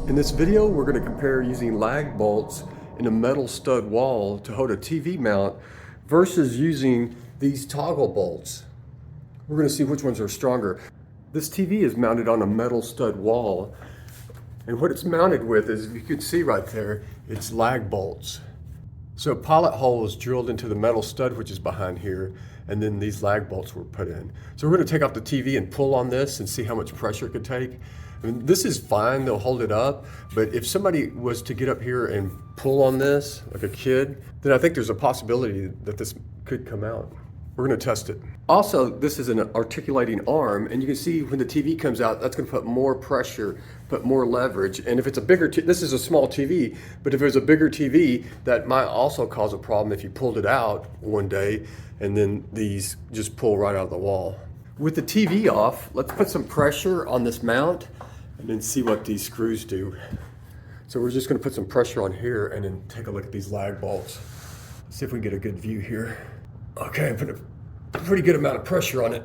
In this video, we're going to compare using lag bolts in a metal stud wall to hold a TV mount versus using these toggle bolts. We're going to see which ones are stronger. This TV is mounted on a metal stud wall, and what it's mounted with is, if you can see right there, it's lag bolts. So a pilot hole is drilled into the metal stud, which is behind here, and then these lag bolts were put in. So we're going to take off the TV and pull on this and see how much pressure it could take. I mean, this is fine, they'll hold it up, but if somebody was to get up here and pull on this, like a kid, then I think there's a possibility that this could come out. We're going to test it. Also, this is an articulating arm, and you can see when the TV comes out, that's going to put more pressure, put more leverage. And if it's a bigger, this is a small TV, but if it was a bigger TV, that might also cause a problem if you pulled it out one day and then these just pull right out of the wall. With the TV off, let's put some pressure on this mount and then see what these screws do. So we're just going to put some pressure on here and then take a look at these lag bolts. Let's see if we can get a good view here. Okay, I put a pretty good amount of pressure on it.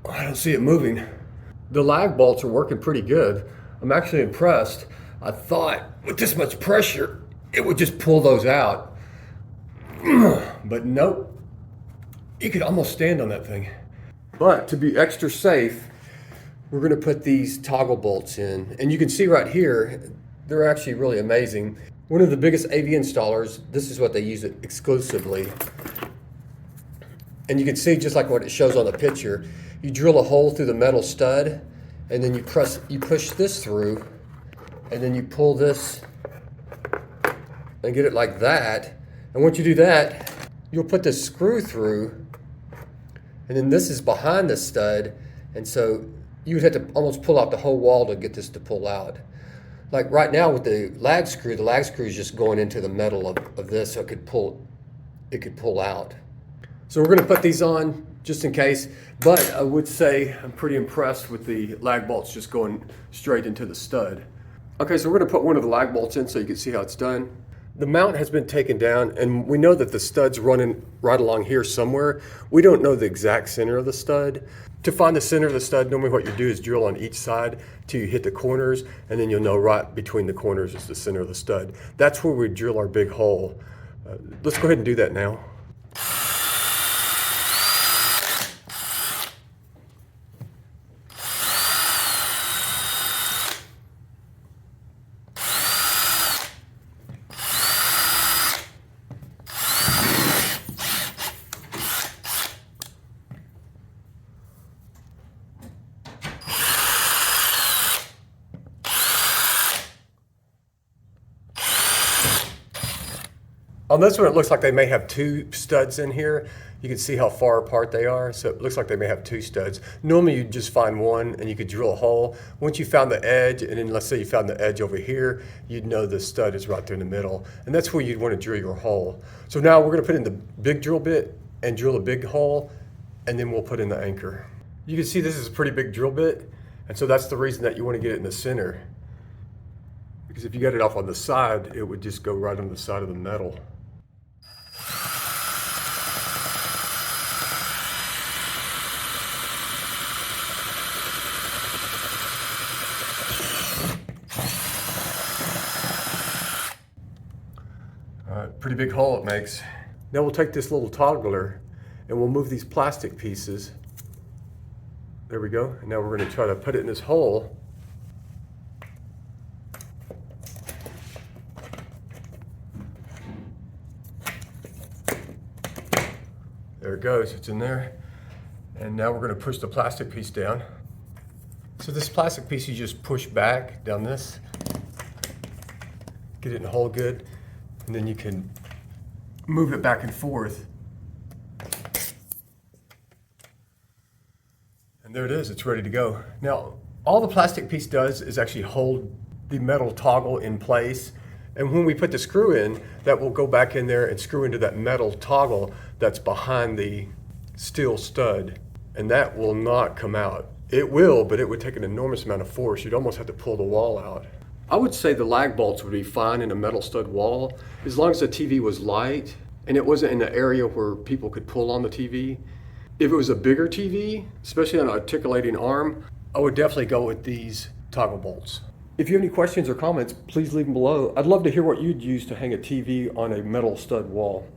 I don't see it moving. The lag bolts are working pretty good. I'm actually impressed. I thought with this much pressure, it would just pull those out. But nope, you could almost stand on that thing. But to be extra safe, we're going to put these toggle bolts in. And you can see right here, they're actually really amazing. One of the biggest AV installers, this is what they use it exclusively. And you can see, just like what it shows on the picture, you drill a hole through the metal stud, and then you push this through, and then you pull this and get it like that. And once you do that, you'll put this screw through, and then this is behind the stud, and so you would have to almost pull out the whole wall to get this to pull out. Like right now with the lag screw is just going into the metal of this, so it could pull out. So we're going to put these on just in case, but I would say I'm pretty impressed with the lag bolts just going straight into the stud. Okay, so we're going to put one of the lag bolts in so you can see how it's done. The mount has been taken down, and we know that the stud's running right along here somewhere. We don't know the exact center of the stud. To find the center of the stud, normally what you do is drill on each side till you hit the corners, and then you'll know right between the corners is the center of the stud. That's where we drill our big hole. Let's go ahead and do that now. On this one, it looks like they may have two studs in here. You can see how far apart they are, so it looks like they may have two studs. Normally, you'd just find one, and you could drill a hole. Once you found the edge, and then let's say you found the edge over here, you'd know the stud is right there in the middle, and that's where you'd want to drill your hole. So now we're going to put in the big drill bit and drill a big hole, and then we'll put in the anchor. You can see this is a pretty big drill bit, and so that's the reason that you want to get it in the center. Because if you got it off on the side, it would just go right on the side of the metal. Pretty big hole it makes. Now we'll take this little toggler and we'll move these plastic pieces. There we go. And now we're going to try to put it in this hole. There it goes, it's in there. And now we're going to push the plastic piece down. So this plastic piece you just push back down this, get it in the hole good, and then you can move it back and forth. And there it is, it's ready to go. Now, all the plastic piece does is actually hold the metal toggle in place. And when we put the screw in, that will go back in there and screw into that metal toggle that's behind the steel stud. And that will not come out. It will, but it would take an enormous amount of force. You'd almost have to pull the wall out. I would say the lag bolts would be fine in a metal stud wall, as long as the TV was light and it wasn't in an area where people could pull on the TV. If it was a bigger TV, especially on an articulating arm, I would definitely go with these toggle bolts. If you have any questions or comments, please leave them below. I'd love to hear what you'd use to hang a TV on a metal stud wall.